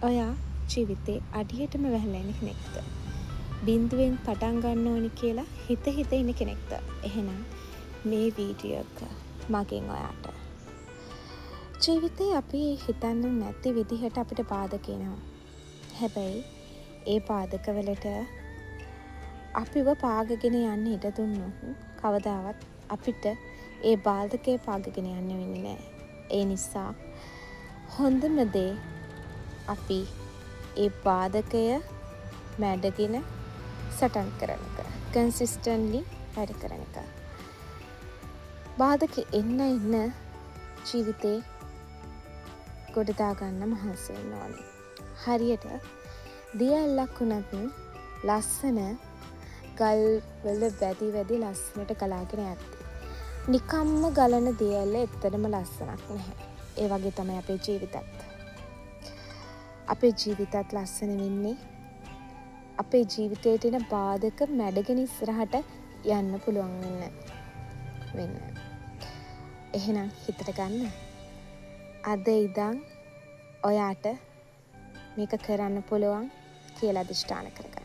ඔයා ජීවිතේ අඩියටම වැහලා ඉන්න කෙනෙක්ද? බිඳුවෙන් පටන් ගන්න ඕනි කියලා හිත ඉන්න කෙනෙක්ද? එහෙනම් මේ වීඩියෝ එක මගෙන් ඔයාට. ජීවිතේ අපි හිතන්න නැති විදිහට අපිට බාධක එනවා. හැබැයි ඒ බාධකවලට අපිව පාගගෙන යන්න ඉඩ දුන්නොත් කවදාවත් අපිට ඒ බාධකේ පාගගෙන යන්න වෙන්නේ නැහැ. ඒ නිසා හොඳම දේ අපි ඒ බාධකය මැඩගෙන සටන් කරන එක. කන්සිස්ටන්ට්ලි වැඩ කරන එක. බාධක එන්න ජීවිතේ ගොඩ දාගන්න මහන්සි වෙන්න ඕනේ. හරියට දියැලක් වුණත් ලස්සන ගල් වල වැඩි ලස්සනට ගලාගෙන යද්දි නිකම්ම ගලන දියැල්ල එතරම් ලස්සනක් නැහැ. ඒ වගේ තමයි අපේ ජීවිතත්. අපේ ජීවිතත් ලස්සන වෙන්නේ අපේ ජීවිතයට එන බාධක මැඩගෙන ඉස්සරහට යන්න පුළුවන් වෙන්න. එහෙනම් හිතට ගන්න. අද ඉඳන් ඔයාට මේක කරන්න පුළුවන් කියලා අදිෂ්ඨාන කරගන්න.